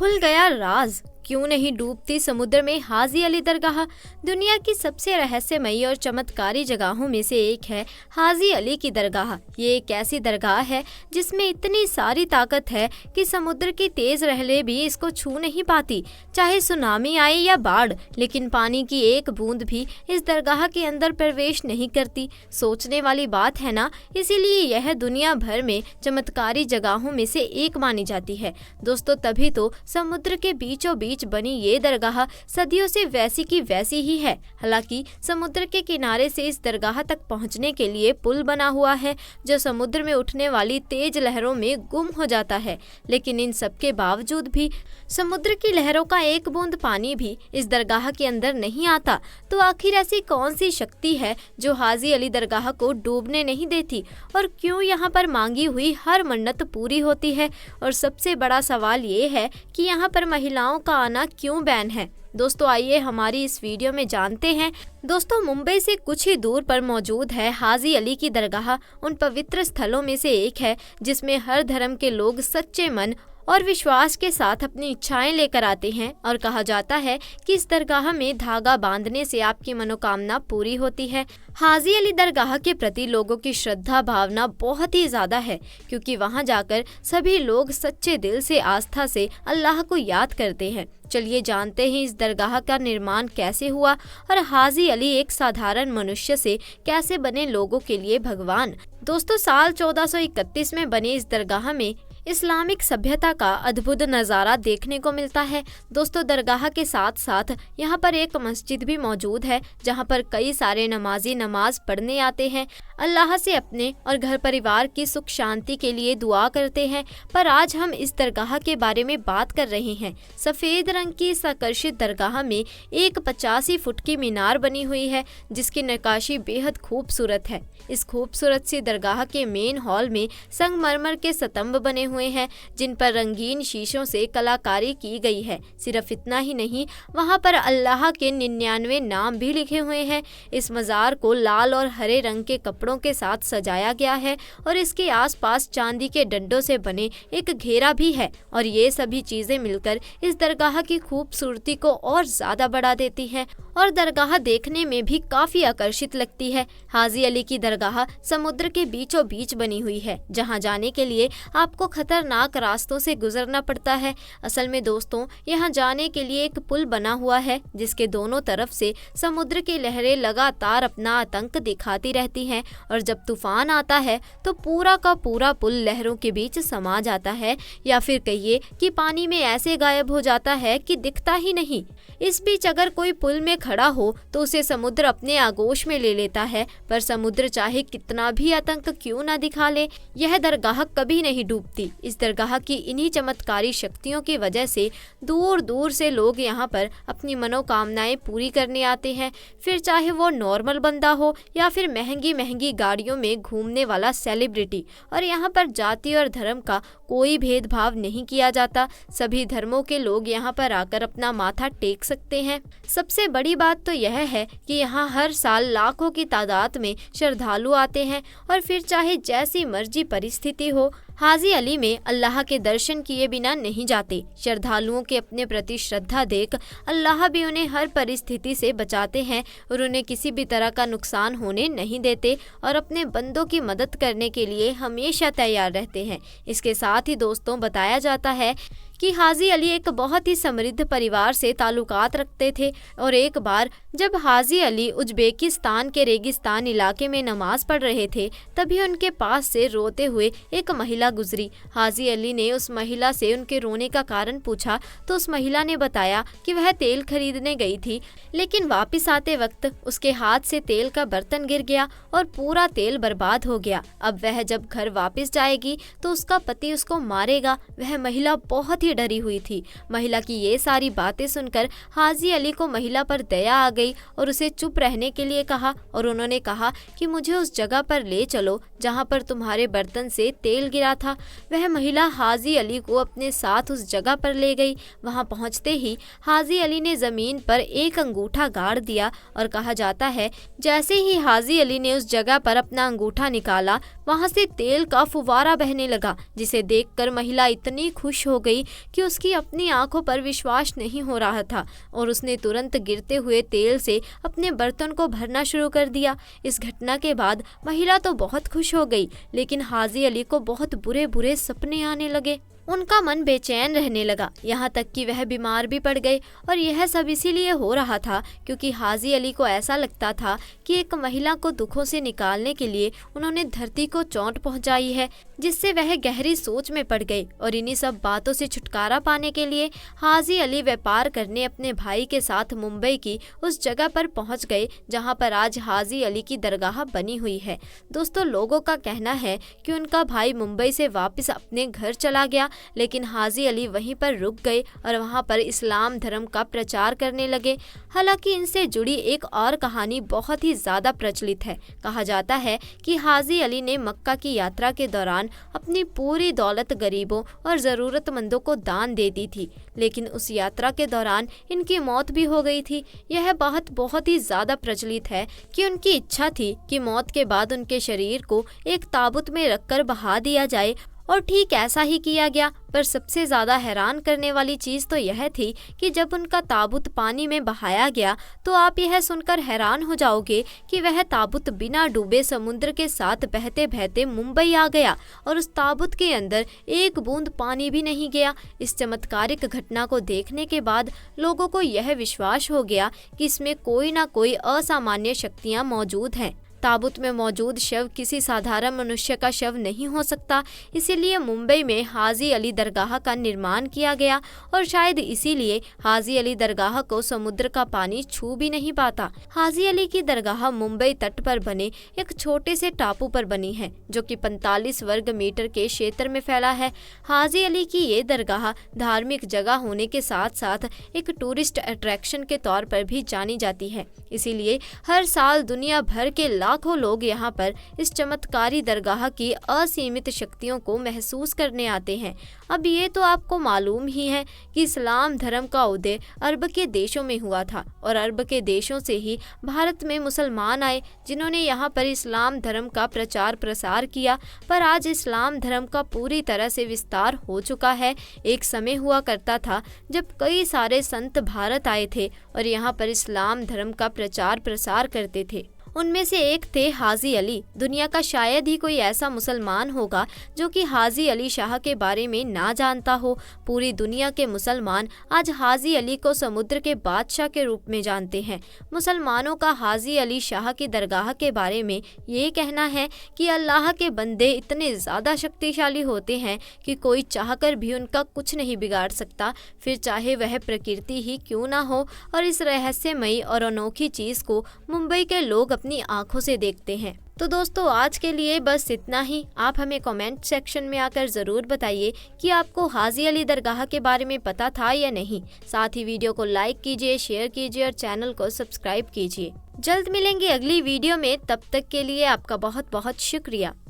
खुल गया राज, क्यों नहीं डूबती समुद्र में हाजी अली दरगाह। दुनिया की सबसे रहस्यमयी और चमत्कारी जगहों में से एक है हाजी अली की दरगाह। ये एक ऐसी दरगाह है जिसमें इतनी सारी ताकत है कि समुद्र की तेज लहरें भी इसको छू नहीं पाती, चाहे सुनामी आए या बाढ़। लेकिन पानी की एक बूंद भी इस दरगाह के अंदर प्रवेश नहीं करती। सोचने वाली बात है ना, इसीलिए यह दुनिया भर में चमत्कारी जगहों में से एक मानी जाती है। दोस्तों, तभी तो समुद्र के बीचों बीच बनी ये दरगाह सदियों से वैसी की वैसी ही है। हालांकि समुद्र के किनारे से इस दरगाह तक पहुंचने के लिए पुल बना हुआ है जो समुद्र में उठने वाली तेज लहरों में गुम हो जाता है। लेकिन इन सब के बावजूद भी समुद्र की लहरों का एक बूंद पानी भी इस दरगाह के अंदर नहीं आता। तो आखिर ऐसी कौन सी शक्ति है जो हाजी अली दरगाह को डूबने नहीं देती, और क्यों यहाँ पर मांगी हुई हर मन्नत पूरी होती है? और सबसे बड़ा सवाल ये है कि यहाँ पर महिलाओं का आना क्यों बैन है। दोस्तों, आइए हमारी इस वीडियो में जानते हैं। दोस्तों, मुंबई से कुछ ही दूर पर मौजूद है हाजी अली की दरगाह। उन पवित्र स्थलों में से एक है जिसमें हर धर्म के लोग सच्चे मन और विश्वास के साथ अपनी इच्छाएं लेकर आते हैं। और कहा जाता है कि इस दरगाह में धागा बांधने से आपकी मनोकामना पूरी होती है। हाजी अली दरगाह के प्रति लोगों की श्रद्धा भावना बहुत ही ज्यादा है, क्योंकि वहां जाकर सभी लोग सच्चे दिल से आस्था से अल्लाह को याद करते हैं। चलिए जानते हैं इस दरगाह का निर्माण कैसे हुआ और हाजी अली एक साधारण मनुष्य से कैसे बने लोगों के लिए भगवान। दोस्तों, साल 1431 में बने इस दरगाह में इस्लामिक सभ्यता का अद्भुत नज़ारा देखने को मिलता है। दोस्तों, दरगाह के साथ साथ यहाँ पर एक मस्जिद भी मौजूद है जहाँ पर कई सारे नमाजी नमाज पढ़ने आते हैं, अल्लाह से अपने और घर परिवार की सुख शांति के लिए दुआ करते हैं। पर आज हम इस दरगाह के बारे में बात कर रहे हैं। सफ़ेद रंग की इस आकर्षित दरगाह में एक 85 फुट की मीनार बनी हुई है जिसकी नक्काशी बेहद खूबसूरत है। इस खूबसूरत सी दरगाह के मेन हॉल में संगमरमर के स्तंभ बने हुए हैं जिन पर रंगीन शीशों से कलाकारी की गई है। सिर्फ इतना ही नहीं, वहां पर अल्लाह के 99 नाम भी लिखे हुए हैं। इस मज़ार को लाल और हरे रंग के कपड़ों के साथ सजाया गया है और इसके आसपास चांदी के डंडों से बने एक घेरा भी है। और ये सभी चीजें मिलकर इस दरगाह की खूबसूरती को और ज्यादा बढ़ा देती हैं और दरगाह देखने में भी काफी आकर्षित लगती है। हाजी अली की दरगाह समुद्र के बीचों बीच बनी हुई है जहां जाने के लिए आपको खतरनाक रास्तों से गुजरना पड़ता है। असल में दोस्तों, यहां जाने के लिए एक पुल बना हुआ है जिसके दोनों तरफ से समुद्र की लहरें लगातार अपना आतंक दिखाती रहती हैं और जब तूफान आता है तो पूरा का पूरा पुल लहरों के बीच समा जाता है, या फिर कहिए कि पानी में ऐसे गायब हो जाता है कि दिखता ही नहीं। इस बीच अगर कोई पुल में खड़ा हो तो उसे समुद्र अपने आगोश में ले लेता है, पर समुद्र चाहे कितना भी आतंक क्यों ना दिखा ले, यह दरगाह कभी नहीं डूबती। इस दरगाह की इन्हीं चमत्कारी शक्तियों की वजह से दूर दूर से लोग यहाँ पर अपनी मनोकामनाएं पूरी करने आते हैं। फिर चाहे वो नॉर्मल बंदा हो या फिर महंगी महंगी गाड़ियों में घूमने वाला सेलिब्रिटी। और यहाँ पर जाति और धर्म का कोई भेदभाव नहीं किया जाता। सभी धर्मों के लोग यहाँ पर आकर अपना माथा टेक सकते हैं। सबसे बड़ी बात तो यह है कि यहाँ हर साल लाखों की तादाद में श्रद्धालु आते हैं और फिर चाहे जैसी मर्जी परिस्थिति हो, हाजी अली में अल्लाह के दर्शन किए बिना नहीं जाते। श्रद्धालुओं के अपने प्रति श्रद्धा देख अल्लाह भी उन्हें हर परिस्थिति से बचाते हैं और उन्हें किसी भी तरह का नुकसान होने नहीं देते और अपने बंदों की मदद करने के लिए हमेशा तैयार रहते हैं। इसके साथ ही दोस्तों, बताया जाता है कि हाजी अली एक बहुत ही समृद्ध परिवार से ताल्लुकात रखते थे और एक बार जब हाजी अली उज्बेकिस्तान के रेगिस्तान इलाके में नमाज पढ़ रहे थे तभी उनके पास से रोते हुए एक महिला गुजरी। हाजी अली ने उस महिला से उनके रोने का कारण पूछा तो उस महिला ने बताया कि वह तेल खरीदने गई थी, लेकिन वापस आते वक्त उसके हाथ से तेल का बर्तन गिर गया और पूरा तेल बर्बाद हो गया। अब वह जब घर वापस जाएगी तो उसका पति उसको मारेगा। वह महिला बहुत ही डरी हुई थी। महिला की ये सारी बातें सुनकर हाजी अली को महिला पर दया आ गई और उसे चुप रहने के लिए कहा और उन्होंने कहा कि मुझे उस जगह पर ले चलो जहां पर तुम्हारे बर्तन से तेल गिरा था। वह महिला हाजी अली को अपने साथ उस जगह पर ले गई। वहां पहुंचते ही हाजी अली ने जमीन पर एक अंगूठा गाड़ दिया और कहा जाता है जैसे ही हाजी अली ने उस जगह पर अपना अंगूठा निकाला वहां से तेल का फुवारा बहने लगा, जिसे देखकर महिला इतनी खुश हो गई कि उसकी अपनी आंखों पर विश्वास नहीं हो रहा था और उसने तुरंत गिरते हुए तेल से अपने बर्तन को भरना शुरू कर दिया। इस घटना के बाद महिला तो बहुत खुश हो गई, लेकिन हाजी अली को बहुत बुरे बुरे सपने आने लगे। उनका मन बेचैन रहने लगा, यहाँ तक कि वह बीमार भी पड़ गए। और यह सब इसीलिए हो रहा था क्योंकि हाजी अली को ऐसा लगता था कि एक महिला को दुखों से निकालने के लिए उन्होंने धरती को चोट पहुंचाई है, जिससे वह गहरी सोच में पड़ गए। और इन्हीं सब बातों से छुटकारा पाने के लिए हाजी अली व्यापार करने अपने भाई के साथ मुंबई की उस जगह पर पहुंच गए जहां पर आज हाजी अली की दरगाह बनी हुई है। दोस्तों, लोगों का कहना है कि उनका भाई मुंबई से वापस अपने घर चला गया, लेकिन हाजी अली वहीं पर रुक गए और वहां पर इस्लाम धर्म का प्रचार करने लगे। हालांकि इनसे जुड़ी एक और कहानी बहुत ही ज्यादा प्रचलित है। कहा जाता है कि हाजी अली ने मक्का की यात्रा के दौरान अपनी पूरी दौलत गरीबों और जरूरतमंदों को दान दे दी थी, लेकिन उस यात्रा के दौरान इनकी मौत भी हो गई थी। यह बात बहुत ही ज्यादा प्रचलित है कि उनकी इच्छा थी कि मौत के बाद उनके शरीर को एक ताबूत में रखकर बहा दिया जाए, और ठीक ऐसा ही किया गया। पर सबसे ज्यादा हैरान करने वाली चीज तो यह थी कि जब उनका ताबूत पानी में बहाया गया तो आप यह सुनकर हैरान हो जाओगे कि वह ताबूत बिना डूबे समुद्र के साथ बहते बहते मुंबई आ गया और उस ताबूत के अंदर एक बूंद पानी भी नहीं गया। इस चमत्कारिक घटना को देखने के बाद लोगों को यह विश्वास हो गया कि इसमें कोई ना कोई असामान्य शक्तियां मौजूद हैं। ताबूत में मौजूद शव किसी साधारण मनुष्य का शव नहीं हो सकता, इसीलिए मुंबई में हाजी अली दरगाह का निर्माण किया गया और शायद इसीलिए हाजी अली दरगाह को समुद्र का पानी छू भी नहीं पाता। हाजी अली की दरगाह मुंबई तट पर बने एक छोटे से टापू पर बनी है, जो कि 45 वर्ग मीटर के क्षेत्र में फैला है। हाजी अली की ये दरगाह धार्मिक जगह होने के साथ साथ एक टूरिस्ट अट्रैक्शन के तौर पर भी जानी जाती है, इसीलिए हर साल दुनिया भर के लाखों लोग यहाँ पर इस चमत्कारी दरगाह की असीमित शक्तियों को महसूस करने आते हैं। अब ये तो आपको मालूम ही है कि इस्लाम धर्म का उदय अरब के देशों में हुआ था और अरब के देशों से ही भारत में मुसलमान आए, जिन्होंने यहाँ पर इस्लाम धर्म का प्रचार प्रसार किया। पर आज इस्लाम धर्म का पूरी तरह से विस्तार हो चुका है। एक समय हुआ करता था जब कई सारे संत भारत आए थे और यहाँ पर इस्लाम धर्म का प्रचार प्रसार करते थे। उनमें से एक थे हाजी अली। दुनिया का शायद ही कोई ऐसा मुसलमान होगा जो कि हाजी अली शाह के बारे में ना जानता हो। पूरी दुनिया के मुसलमान आज हाजी अली को समुद्र के बादशाह के रूप में जानते हैं। मुसलमानों का हाजी अली शाह की दरगाह के बारे में ये कहना है कि अल्लाह के बंदे इतने ज़्यादा शक्तिशाली होते हैं कि कोई चाहकर भी उनका कुछ नहीं बिगाड़ सकता, फिर चाहे वह प्रकृति ही क्यों ना हो। और इस रहस्यमयी और अनोखी चीज़ को मुंबई के लोग अपनी आंखों से देखते हैं। तो दोस्तों, आज के लिए बस इतना ही। आप हमें कमेंट सेक्शन में आकर ज़रूर बताइए कि आपको हाजी अली दरगाह के बारे में पता था या नहीं। साथ ही वीडियो को लाइक कीजिए, शेयर कीजिए और चैनल को सब्सक्राइब कीजिए। जल्द मिलेंगे अगली वीडियो में, तब तक के लिए आपका बहुत बहुत शुक्रिया।